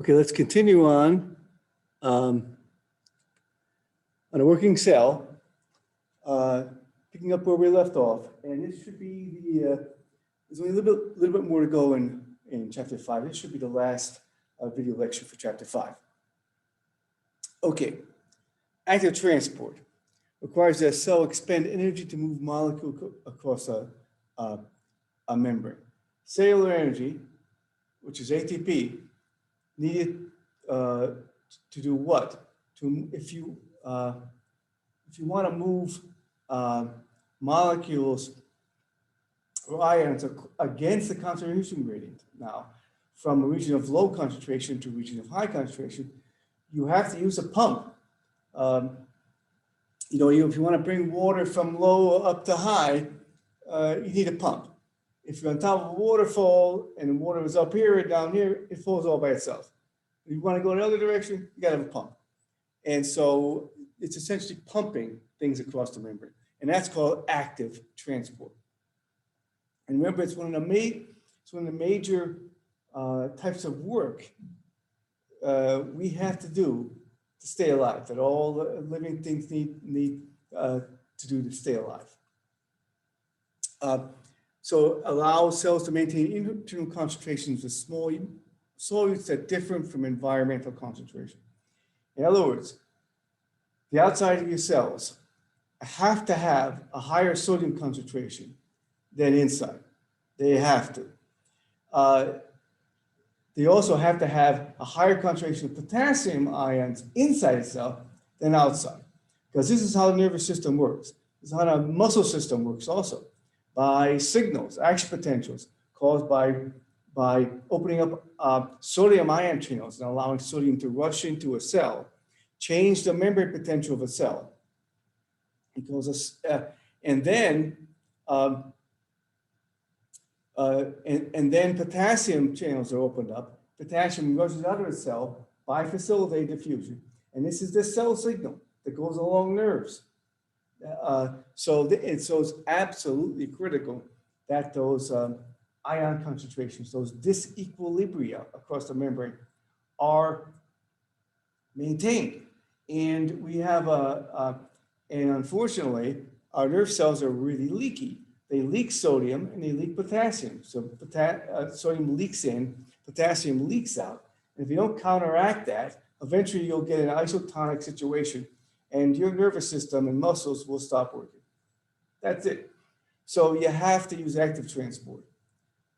Okay, let's continue on a working cell, picking up where we left off. And this should be the, there's only a little bit more to go in chapter 5. This should be the last video lecture for chapter 5. Okay, active transport requires that a cell expend energy to move molecule across a membrane. Cellular energy, which is ATP, needed to do what? If you want to move molecules or ions against the concentration gradient now, from a region of low concentration to a region of high concentration, you have to use a pump. If you want to bring water from low up to high, you need a pump. If you're on top of a waterfall and the water is up here or down here, it falls all by itself. If you want to go in the other direction, you got to have a pump. And so it's essentially pumping things across the membrane. And that's called active transport. And remember, it's one of the major types of work we have to do to stay alive, that all the living things need to do to stay alive. So allow cells to maintain internal concentrations of small solutes that differ from environmental concentration. In other words, the outside of your cells have to have a higher sodium concentration than inside. They have to. They also have to have a higher concentration of potassium ions inside the cell than outside, because this is how the nervous system works. This is how the muscle system works also, by signals, action potentials caused by opening up sodium ion channels and allowing sodium to rush into a cell, change the membrane potential of a cell. And then potassium channels are opened up. Potassium rushes out of the cell by facilitated diffusion. And this is the cell signal that goes along nerves. So it's absolutely critical that those ion concentrations, those disequilibria across the membrane, are maintained. And we have and unfortunately, our nerve cells are really leaky. They leak sodium and they leak potassium. So sodium leaks in, potassium leaks out. And if you don't counteract that, eventually you'll get an isotonic situation and your nervous system and muscles will stop working. That's it. So you have to use active transport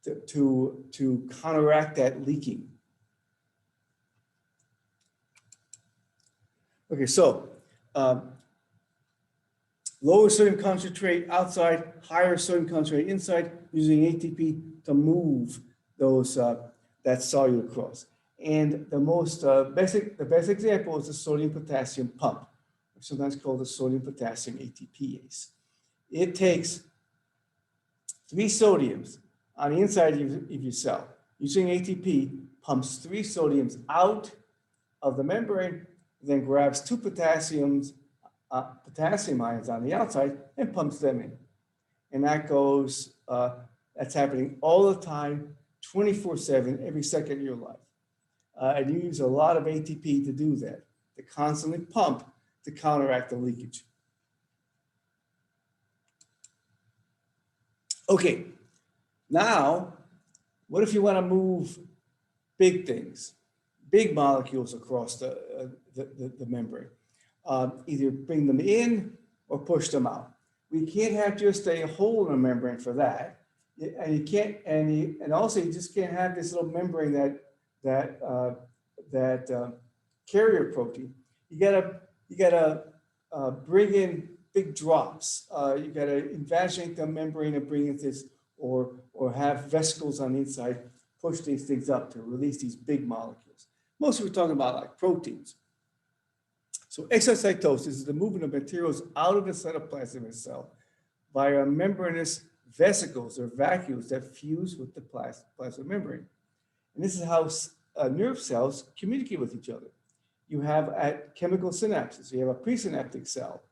to counteract that leaking. Okay, so lower sodium concentrate outside, higher sodium concentrate inside, using ATP to move those that cellular cross. And the most best example is the sodium potassium pump, sometimes called the sodium potassium ATPase. It takes 3 sodiums on the inside of your cell. Using ATP, pumps 3 sodiums out of the membrane, then grabs 2 potassium ions on the outside and pumps them in. And that goes, that's happening all the time, 24/7, every second of your life. And you use a lot of ATP to do that, to constantly pump to counteract the leakage. Okay, now, what if you want to move big things, big molecules across the membrane? Either bring them in or push them out. We can't have just a hole in the membrane for that. And you can't, and also you just can't have this little membrane that carrier protein. You gotta bring in big drops. You gotta invaginate the membrane and bring in this, or have vesicles on the inside push these things up to release these big molecules. Mostly we're talking about like proteins. So exocytosis is the movement of materials out of the cytoplasm of a cell via membranous vesicles or vacuoles that fuse with the plasma membrane. And this is how nerve cells communicate with each other. You have chemical synapses. You have a presynaptic cell,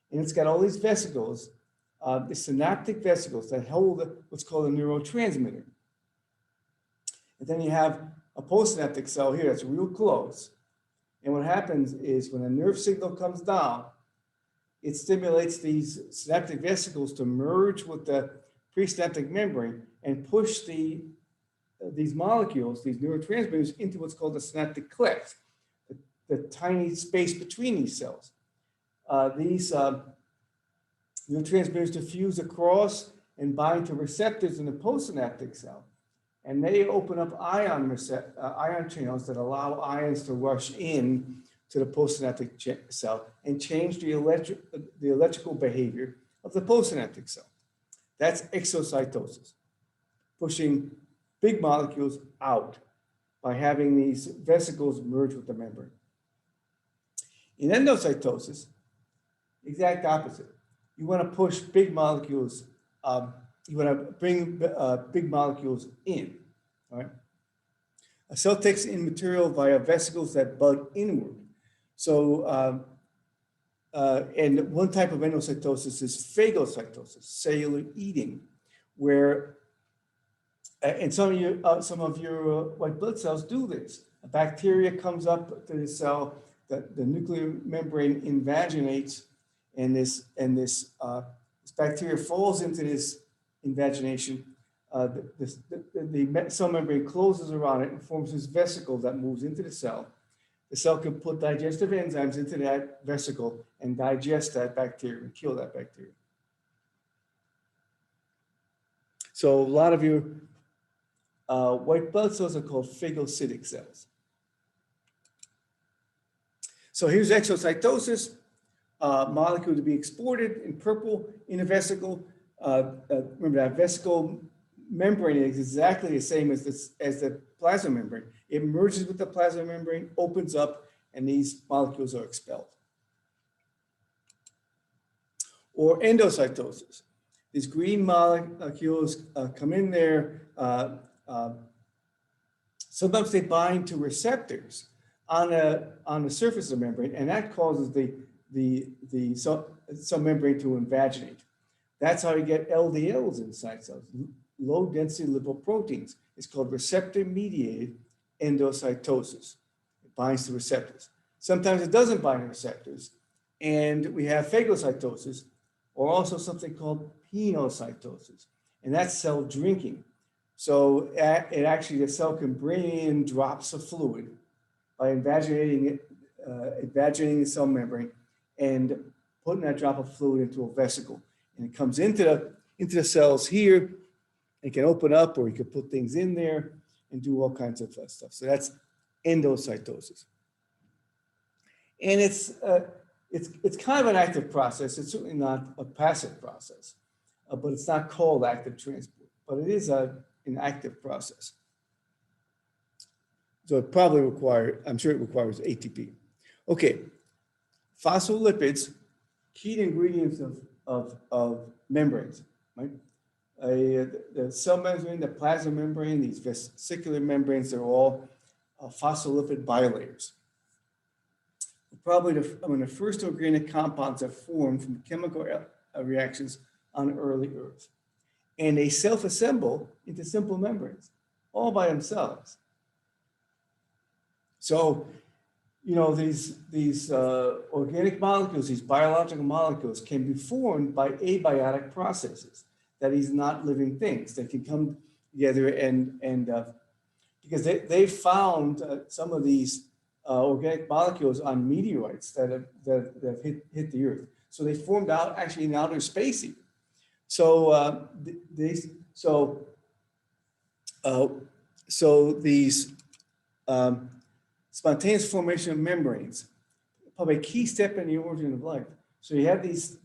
and it's got all these vesicles, the synaptic vesicles that hold what's called a neurotransmitter. And then you have a postsynaptic cell here that's real close. And what happens is when a nerve signal comes down, it stimulates these synaptic vesicles to merge with the presynaptic membrane and push these molecules, these neurotransmitters, into what's called the synaptic cleft, the tiny space between these cells. These neurotransmitters diffuse across and bind to receptors in the postsynaptic cell, and they open up ion channels that allow ions to rush in to the postsynaptic cell and change the electrical behavior of the postsynaptic cell. That's exocytosis, pushing big molecules out by having these vesicles merge with the membrane. In endocytosis, exact opposite. You want to push big molecules, you want to bring big molecules in, all right? A cell takes in material via vesicles that bud inward. So, and one type of endocytosis is phagocytosis, cellular eating, where, and some of your white blood cells do this. A bacteria comes up to the cell, the nuclear membrane invaginates, and this bacteria falls into this invagination. The cell membrane closes around it and forms this vesicle that moves into the cell. The cell can put digestive enzymes into that vesicle and digest that bacteria and kill that bacteria. So a lot of your white blood cells are called phagocytic cells. So here's exocytosis, molecule to be exported in purple in a vesicle. Remember that vesicle membrane is exactly the same as the plasma membrane. It merges with the plasma membrane, opens up, and these molecules are expelled. Or endocytosis. These green molecules come in there. Sometimes they bind to receptors on the surface of the membrane, and that causes the cell membrane to invaginate. That's how you get LDLs inside cells, low density lipoproteins. It's called receptor-mediated endocytosis. It binds to receptors. Sometimes it doesn't bind to receptors, and we have phagocytosis, or also something called penocytosis, and that's cell drinking. So it actually, the cell can bring in drops of fluid by invaginating the cell membrane and putting that drop of fluid into a vesicle. And it comes into the cells here. It can open up, or you can put things in there and do all kinds of stuff. So that's endocytosis. And it's kind of an active process. It's certainly not a passive process, but it's not called active transport, but it is an active process. So it probably I'm sure it requires ATP. Okay, phospholipids, key ingredients of membranes, right? The cell membrane, the plasma membrane, these vesicular membranes, they're all phospholipid bilayers. Probably the first organic compounds are formed from chemical reactions on early Earth. And they self-assemble into simple membranes, all by themselves. So, you know, these organic molecules, these biological molecules can be formed by abiotic processes. That is, not living things that can come together and because they found some of these organic molecules on meteorites that have hit the Earth. So they formed out actually in outer space even. So these spontaneous formation of membranes, probably a key step in the origin of life. So you have these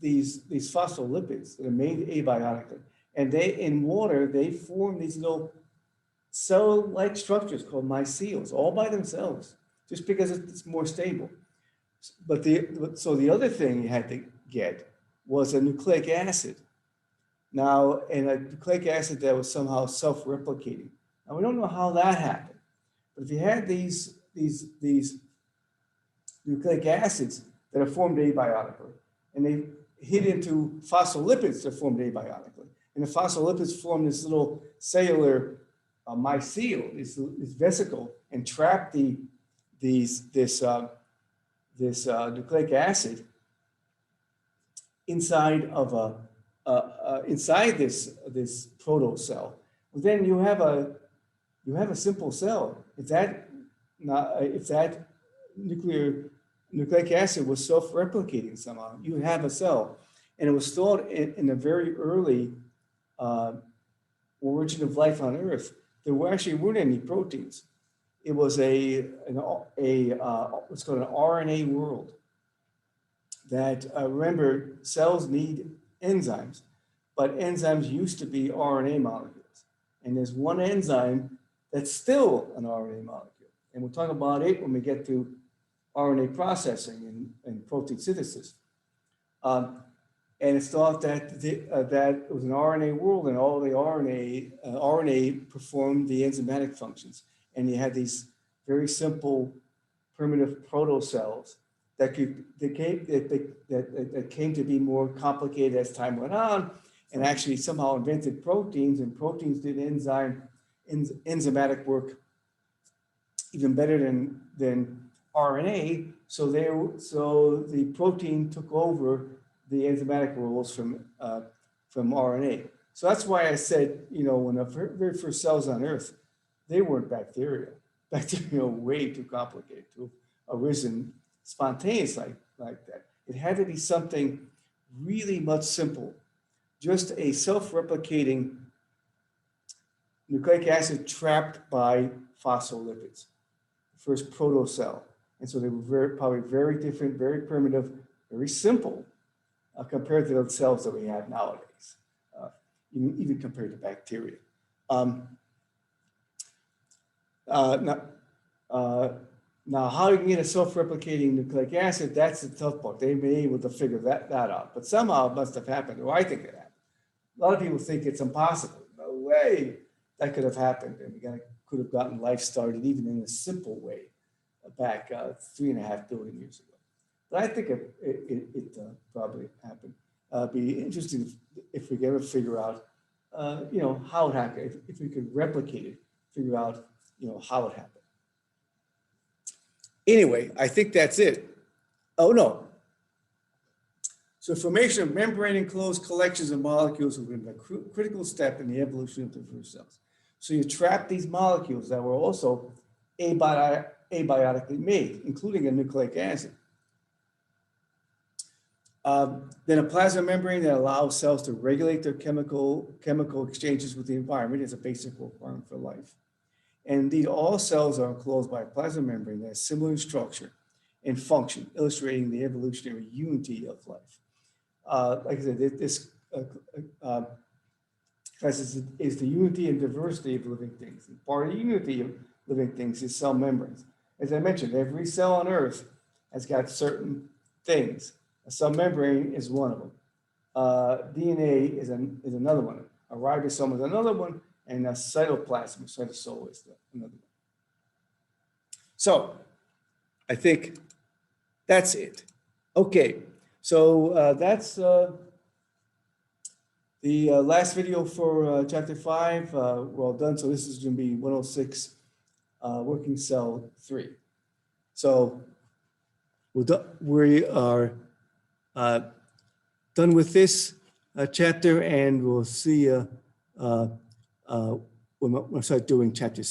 phospholipids that are made abiotically, and in water they form these little cell-like structures called mycelials, all by themselves, just because it's more stable. But the other thing you had to get was a nucleic acid. Now, and a nucleic acid that was somehow self-replicating. Now we don't know how that happened, but if you had these nucleic acids that are formed abiotically, and they hit into phospholipids that are formed abiotically, and the phospholipids form this little cellular mycel, this vesicle, and trap this nucleic acid inside of inside this proto cell, well, then you have a simple cell. If that nucleic acid was self-replicating somehow, you have a cell, and it was thought in a very early origin of life on Earth, there weren't any proteins. It was what's called an RNA world. That remember, cells need enzymes, but enzymes used to be RNA molecules, and there's one enzyme that's still an RNA molecule, and we'll talk about it when we get to RNA processing and protein synthesis. And it's thought that that it was an RNA world, and all the RNA performed the enzymatic functions, and you had these very simple primitive protocells that came to be more complicated as time went on, and actually somehow invented proteins, and proteins did enzymatic work even better than RNA. So the protein took over the enzymatic roles from RNA. So that's why I said, when the very first cells on Earth, they weren't bacteria. Bacteria are way too complicated to have arisen spontaneous like that. It had to be something really much simple, just a self-replicating nucleic acid trapped by phospholipids, the first protocell. And so they were probably very different, very primitive, very simple compared to the cells that we have nowadays, even compared to bacteria. Now, how you can get a self-replicating nucleic acid, that's the tough part. They've been able to figure that out. But somehow it must have happened, or I think it happened. A lot of people think it's impossible. No way that could have happened. And we could have gotten life started even in a simple way back 3.5 billion years ago. But I think it probably happened. Be interesting if we could ever figure out, how it happened. If we could replicate it, figure out, how it happened. Anyway, I think that's it. Oh, no. So formation of membrane-enclosed collections of molecules has been a critical step in the evolution of the first cells. So you trap these molecules that were also abiotically made, including a nucleic acid. Then a plasma membrane that allows cells to regulate their chemical exchanges with the environment is a basic requirement for life. And indeed, all cells are enclosed by a plasma membrane that is similar in structure and function, illustrating the evolutionary unity of life. Like I said, this class is the unity and diversity of living things. And part of the unity of living things is cell membranes. As I mentioned, every cell on Earth has got certain things. A cell membrane is one of them. DNA is another one. A ribosome is another one. And a cytoplasm, cytosol is another one. So I think that's it. Okay, so that's the last video for chapter 5. We're all done. So this is going to be 106 working cell 3. So we are done with this chapter, and we'll see you when we start doing chapter 6.